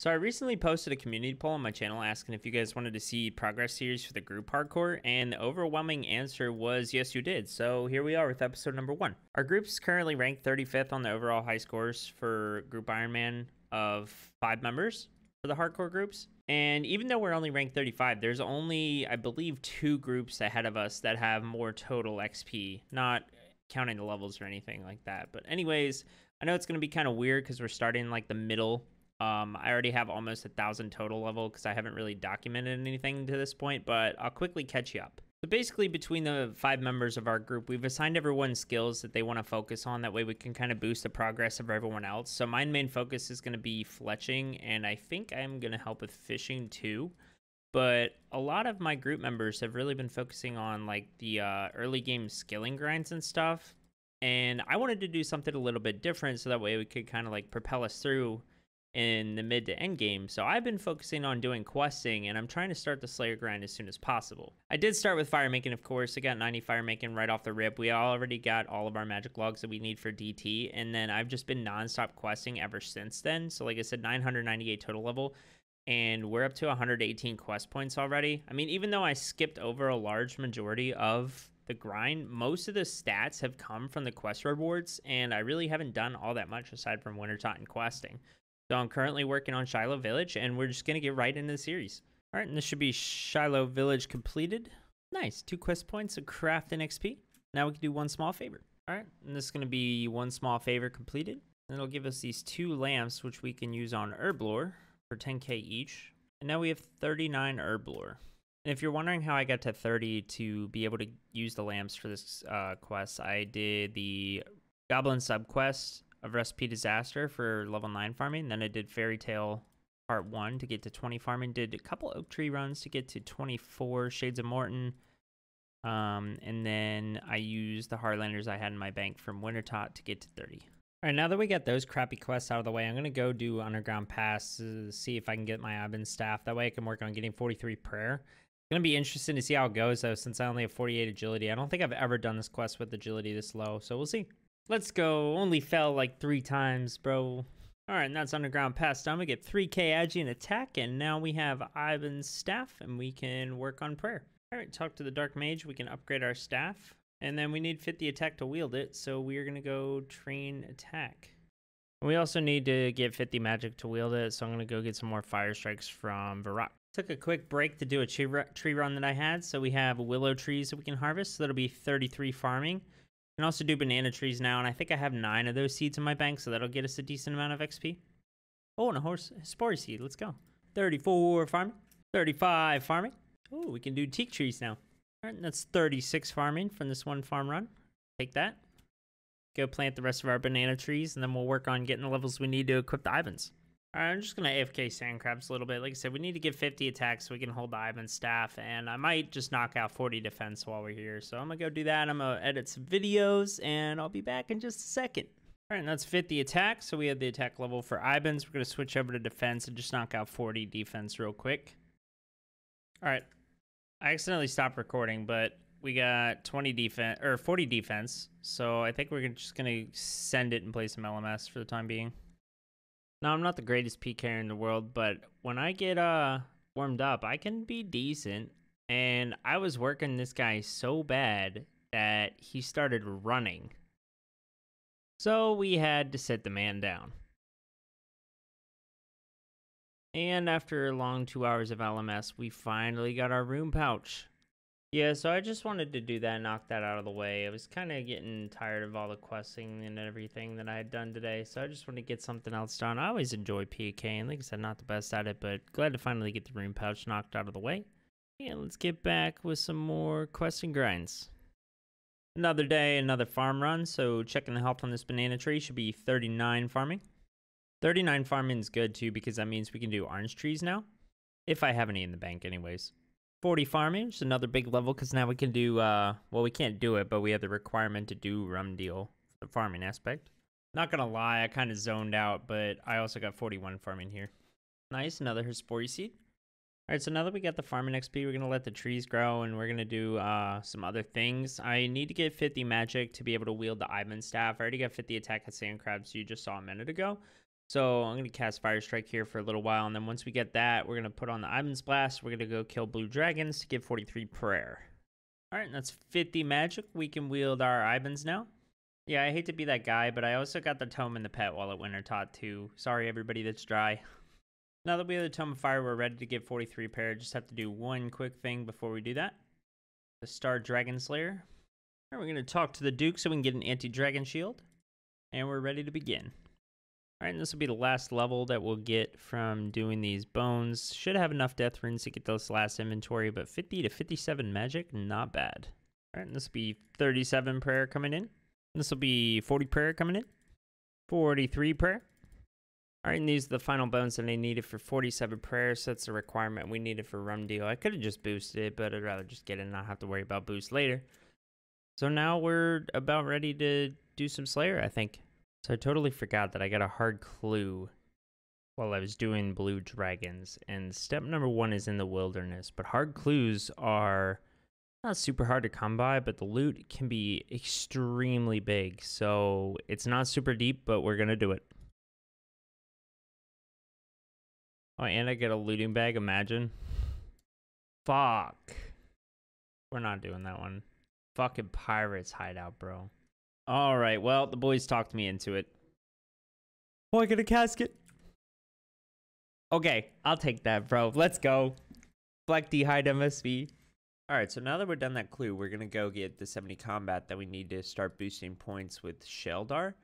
So I recently posted a community poll on my channel asking if you guys wanted to see progress series for the group hardcore, and the overwhelming answer was yes, you did. So here we are with episode number 1. Our group's currently ranked 35th on the overall high scores for group Ironman of 5 members for the hardcore groups. And even though we're only ranked 35, there's only, I believe, 2 groups ahead of us that have more total XP, not counting the levels or anything like that. But anyways, I know it's going to be kind of weird because we're starting like the middle. I already have almost 1,000 total level because I haven't really documented anything to this point, but I'll quickly catch you up. So basically, between the 5 members of our group, we've assigned everyone skills that they want to focus on. That way we can kind of boost the progress of everyone else. So my main focus is going to be fletching, and I think I'm going to help with fishing too. But a lot of my group members have really been focusing on like the early game skilling grinds and stuff. And I wanted to do something a little bit different so that way we could kind of like propel us through in the mid to end game. So I've been focusing on doing questing, and I'm trying to start the Slayer grind as soon as possible. I did start with fire making, of course. I got 90 fire making right off the rip. We already got all of our magic logs that we need for DT, and then I've just been non-stop questing ever since then. So like I said, 998 total level, and we're up to 118 quest points already. I mean, even though I skipped over a large majority of the grind, most of the stats have come from the quest rewards, and I really haven't done all that much aside from Wintertot and questing. So I'm currently working on Shiloh Village, and we're just going to get right into the series. All right, and this should be Shiloh Village completed. Nice, 2 quest points of craft and XP. Now we can do 1 small favor. All right, and this is going to be 1 small favor completed. And it'll give us these 2 lamps, which we can use on Herblore for 10k each. And now we have 39 Herblore. And if you're wondering how I got to 30 to be able to use the lamps for this quest, I did the Goblin subquest of Recipe Disaster for level 9 farming. Then I did Fairy Tale Part 1 to get to 20 farming. Did a couple Oak Tree runs to get to 24 Shades of Morton. And then I used the Hardlanders I had in my bank from Wintertot to get to 30. All right, now that we got those crappy quests out of the way, I'm going to go do Underground Pass to see if I can get my Ivan staff. That way I can work on getting 43 prayer. It's going to be interesting to see how it goes, though, since I only have 48 agility. I don't think I've ever done this quest with agility this low, so we'll see. Let's go. Only fell like 3 times, bro. All right, and that's Underground Pass done. We get 3k agi and attack, and now we have Ivan's staff, and we can work on prayer. All right, talk to the Dark Mage. We can upgrade our staff, and then we need 50 attack to wield it, so we're going to go train attack. We also need to get 50 magic to wield it, so I'm going to go get some more fire strikes from Varrock. Took a quick break to do a tree run that I had, so we have willow trees that we can harvest, so that'll be 33 farming. I can also do banana trees now, and I think I have 9 of those seeds in my bank, so that'll get us a decent amount of XP. Oh, and a Hespori seed. Let's go. 34 farming. 35 farming. Oh, we can do teak trees now. All right, that's 36 farming from this 1 farm run. Take that. Go plant the rest of our banana trees, and then we'll work on getting the levels we need to equip the Ivans. All right, I'm just going to AFK sand crabs a little bit. Like I said, we need to get 50 attacks so we can hold the Ivan staff, and I might just knock out 40 defense while we're here. So I'm going to go do that. I'm going to edit some videos, and I'll be back in just a second. All right, and that's 50 attacks. So we have the attack level for Ivans. We're going to switch over to defense and just knock out 40 defense real quick. All right, I accidentally stopped recording, but we got 20 defense or 40 defense. So I think we're just going to send it and play some LMS for the time being. Now, I'm not the greatest PKer in the world, but when I get warmed up, I can be decent. And I was working this guy so bad that he started running. So we had to sit the man down. And after a long 2 hours of LMS, we finally got our room pouch. Yeah, so I just wanted to do that, knock that out of the way. I was kind of getting tired of all the questing and everything that I had done today, so I just wanted to get something else done. I always enjoy PK, and like I said, not the best at it, but glad to finally get the room pouch knocked out of the way. And let's get back with some more questing grinds. Another day, another farm run, so checking the health on this banana tree should be 39 farming. 39 farming is good, too, because that means we can do orange trees now, if I have any in the bank anyways. 40 farming, which is another big level because now we can do, well, we can't do it, but we have the requirement to do rum deal for the farming aspect. Not gonna lie, I kind of zoned out, but I also got 41 farming here. Nice, another Hespori seed. All right, so now that we got the farming XP, we're gonna let the trees grow and we're gonna do some other things. I need to get 50 magic to be able to wield the Ivan staff. I already got 50 attack at sand crabs you just saw a minute ago. So I'm going to cast Fire Strike here for a little while, and then once we get that, we're going to put on the Ivan's Blast. We're going to go kill blue dragons to get 43 prayer. All right, and that's 50 magic. We can wield our Ivans now. Yeah, I hate to be that guy, but I also got the Tome and the Pet while at Winter Tot too. Sorry, everybody that's dry. Now that we have the Tome of Fire, we're ready to get 43 prayer. Just have to do one quick thing before we do that. The Star Dragon Slayer. All right, we're going to talk to the Duke so we can get an anti-dragon shield. And we're ready to begin. All right, and this will be the last level that we'll get from doing these bones. Should have enough death runes to get this last inventory, but 50 to 57 magic, not bad. All right, and this will be 37 prayer coming in. This will be 40 prayer coming in. 43 prayer. All right, and these are the final bones that I needed for 47 prayer, so that's the requirement we needed for Rum Deal. I could have just boosted it, but I'd rather just get it and not have to worry about boost later. So now we're about ready to do some Slayer, I think. So I totally forgot that I got a hard clue while I was doing blue dragons. And step number 1 is in the wilderness. But hard clues are not super hard to come by, but the loot can be extremely big. So it's not super deep, but we're going to do it. Oh, and I get a looting bag, imagine. Fuck. We're not doing that one. Fucking pirates hideout, bro. All right, well, the boys talked me into it. Oh, I get a casket. Okay, I'll take that, bro. Let's go. Black D hide MSV. All right, so now that we're done that clue, we're going to go get the 70 combat that we need to start boosting points with Sheldar.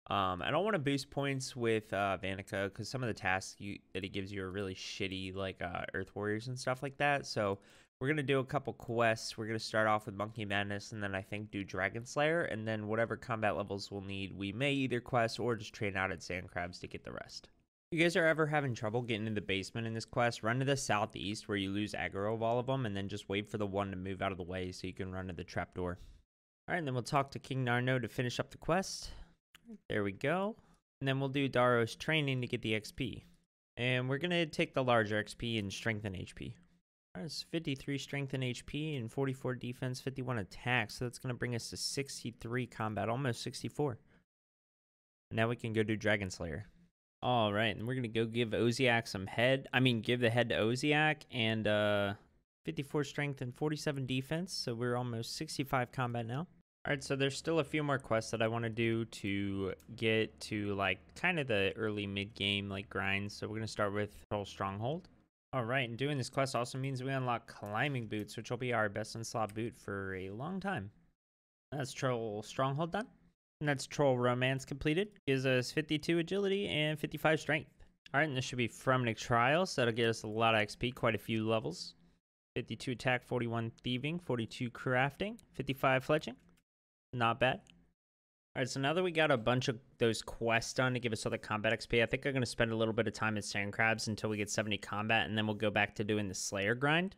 I don't want to boost points with Vanica because some of the tasks that it gives you are really shitty, like Earth Warriors and stuff like that. So we're going to do a couple quests. We're going to start off with Monkey Madness and then I think do Dragon Slayer. And then whatever combat levels we'll need, we may either quest or just train out at Sand Crabs to get the rest. If you guys are ever having trouble getting in the basement in this quest, run to the southeast where you lose aggro of all of them and then just wait for the one to move out of the way so you can run to the trapdoor. All right, and then we'll talk to King Narno to finish up the quest. There we go. And then we'll do Daros training to get the XP. And we're going to take the larger XP and strengthen HP. All right, it's 53 strength and HP and 44 defense, 51 attack. So that's going to bring us to 63 combat, almost 64. Now we can go do Dragon Slayer. All right, and we're going to go give Oziak some head. Give the head to Oziak and 54 strength and 47 defense. So we're almost 65 combat now. All right, so there's still a few more quests that I want to do to get to like kind of the early mid game like grinds. So we're going to start with Troll Stronghold. All right, and doing this quest also means we unlock climbing boots, which will be our best in slot boot for a long time. That's Troll Stronghold done. And that's Troll Romance completed. Gives us 52 agility and 55 strength. All right, and this should be Fremnic Trials. That'll get us a lot of XP, quite a few levels. 52 attack, 41 thieving, 42 crafting, 55 fletching. Not bad. All right, so now that we got a bunch of those quests done to give us all the combat XP, I think I'm going to spend a little bit of time at Sand Crabs until we get 70 combat, and then we'll go back to doing the Slayer grind.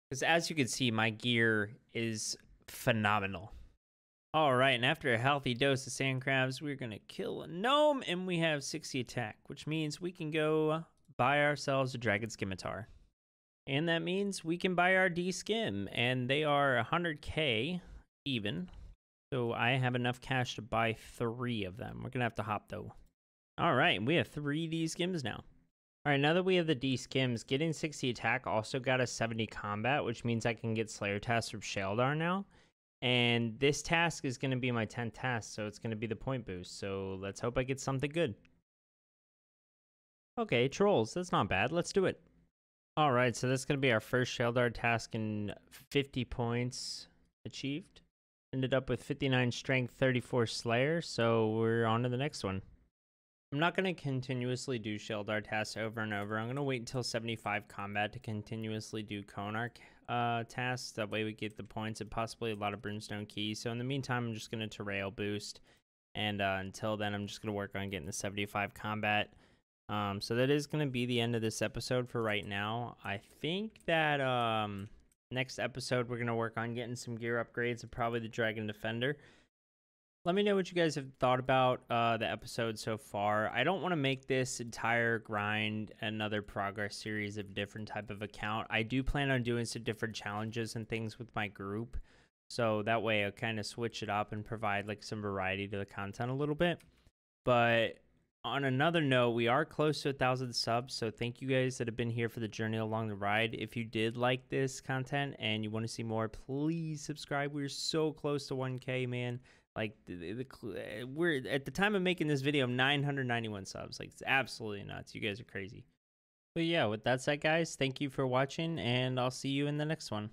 Because as you can see, my gear is phenomenal. All right, and after a healthy dose of Sand Crabs, we're going to kill a gnome, and we have 60 attack, which means we can go buy ourselves a Dragon Scimitar. And that means we can buy our D-Skim, and they are 100k even. So I have enough cash to buy 3 of them. We're going to have to hop, though. All right, we have 3 D-Skims now. All right, now that we have the D-Skims, getting 60 attack also got us 70 combat, which means I can get Slayer tasks from Sheldar now. And this task is going to be my 10th task, so it's going to be the point boost. So let's hope I get something good. Okay, Trolls, that's not bad. Let's do it. All right, so that's going to be our first Sheldar task in 50 points achieved. Ended up with 59 strength, 34 slayer, so we're on to the next one. I'm not going to continuously do Sheldar tasks over and over. I'm going to wait until 75 combat to continuously do Konark tasks. That way we get the points and possibly a lot of Brimstone keys. So in the meantime, I'm just going to Terrail boost. And until then, I'm just going to work on getting the 75 combat. So that is going to be the end of this episode for right now. I think that next episode, we're going to work on getting some gear upgrades and probably the Dragon Defender. Let me know what you guys have thought about the episode so far. I don't want to make this entire grind another progress series of different type of account. I do plan on doing some different challenges and things with my group. So that way I'll kind of switch it up and provide like some variety to the content a little bit. But on another note, we are close to 1,000 subs, so thank you guys that have been here for the journey along the ride. If you did like this content and you want to see more, please subscribe. We're so close to 1K, man. Like, we're at the time of making this video, 991 subs. Like, it's absolutely nuts. You guys are crazy. But yeah, with that said, guys, thank you for watching, and I'll see you in the next one.